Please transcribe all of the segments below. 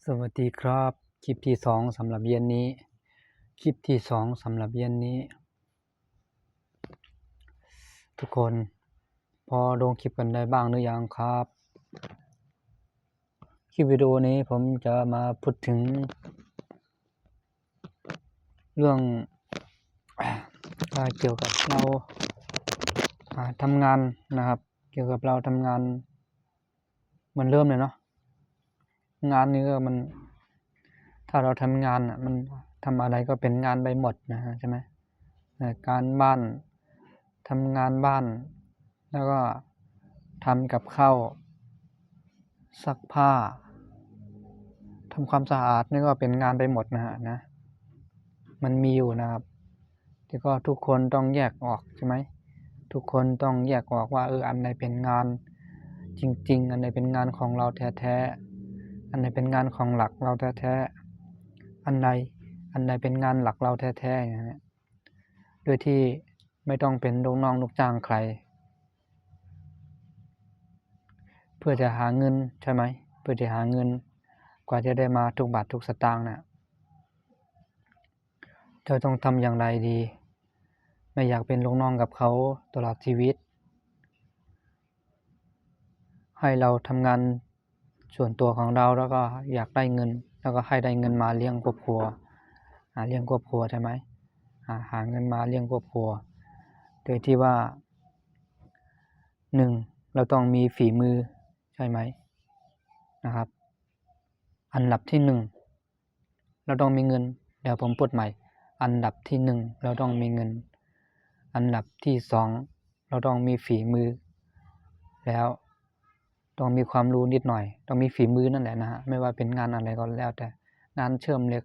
สวัสดีครับคลิปที่2สำหรับเย็นนี้คลิปที่2สำหรับเย็นนี้ทุกคนพอลงคลิปกันได้บ้างหรือยังครับคลิปวิดีโอนี้ผมจะมาพูดถึงเรื่องเกี่ยวกับเราทำงานนะครับเกี่ยวกับเราทำงานเหมือนเริ่มเลยเนาะงานนี้ก็มันถ้าเราทำงานมันทำอะไรก็เป็นงานไปหมดนะฮะใช่ไหมการบ้านทำงานบ้านแล้วก็ทำกับข้าวซักผ้าทำความสะอาดนี่ก็เป็นงานไปหมดนะฮะนะมันมีอยู่นะครับแต่ก็ทุกคนต้องแยกออกใช่ไหมทุกคนต้องแยกออกว่าอันไหนเป็นงานจริงๆอันไหนเป็นงานของเราแท้ๆอันไหนเป็นงานของหลักเราแท้ๆอันไหนเป็นงานหลักเราแท้ๆอย่างนี้โดยที่ไม่ต้องเป็นลูกน้องลูกจ้างใครเพื่อจะหาเงินใช่ไหมเพื่อจะหาเงินกว่าจะได้มาทุกบาททุกสตางค์เนี่ยเราต้องทำอย่างไรดีไม่อยากเป็นลูกน้องกับเขาตลอดชีวิตให้เราทำงานส่วนตัวของเราแล้วก็อยากได้เงินแล้วก็ให้ได้เงินมาเลี้ยงครอบครัวเลี้ยงครอบครัวใช่ไหมหาเงินมาเลี้ยงครอบครัวโดยที่ว่า1เราต้องมีฝีมือใช่ไหมนะครับอันดับที่1เราต้องมีเงินเดี๋ยวผมพูดใหม่อันดับที่1เราต้องมีเงินอันดับที่2เราต้องมีฝีมือแล้วต้องมีความรู้นิดหน่อยต้องมีฝีมือนั่นแหละนะฮะไม่ว่าเป็นงานอะไรก็แล้วแต่งานเชื่อมเหล็ก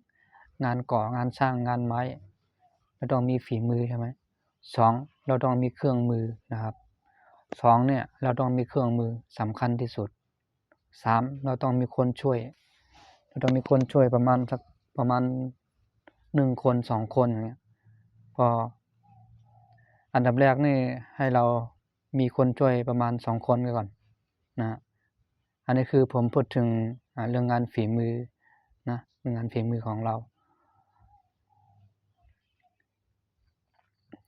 งานก่องานช่างงานไม้เราต้องมีฝีมือใช่ไหม2เราต้องมีเครื่องมือนะครับ2เนี่ยเราต้องมีเครื่องมือสำคัญที่สุด3เราต้องมีคนช่วยเราต้องมีคนช่วยประมาณ1คน2คนอย่างเงี้ยพออันดับแรกนี่ให้เรามีคนช่วยประมาณ2คนก่อนนะอันนี้คือผมพูดถึงเรื่องงานฝีมือนะเรื่องงานฝีมือของเรา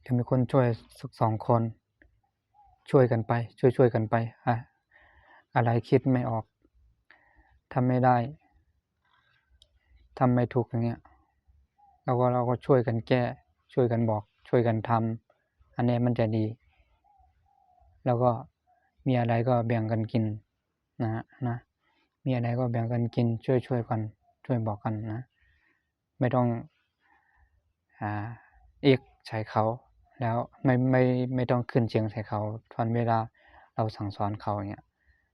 จะมีคนช่วยสัก2คนช่วยกันไปช่วยกันไปอะไรคิดไม่ออกทำไม่ได้ทำไม่ถูกอย่างเงี้ยเราก็ช่วยกันแก้ช่วยกันบอกช่วยกันทำอันนี้มันจะดีแล้วก็มีอะไรก็แบ่งกันกินนะมีอะไรก็แบ่งกันกินช่วยกันช่วยบอกกันนะไม่ต้องใส่เขาแล้วไม่ต้องขึ้นเสียงใส่เขาตอนเวลาเราสั่งสอนเขาอย่างเงี้ย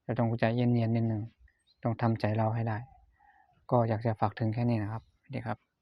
เราต้องใจเย็นๆนิดนึงต้องทำใจเราให้ได้ก็อยากจะฝากถึงแค่นี้นะครับสวัสดีครับ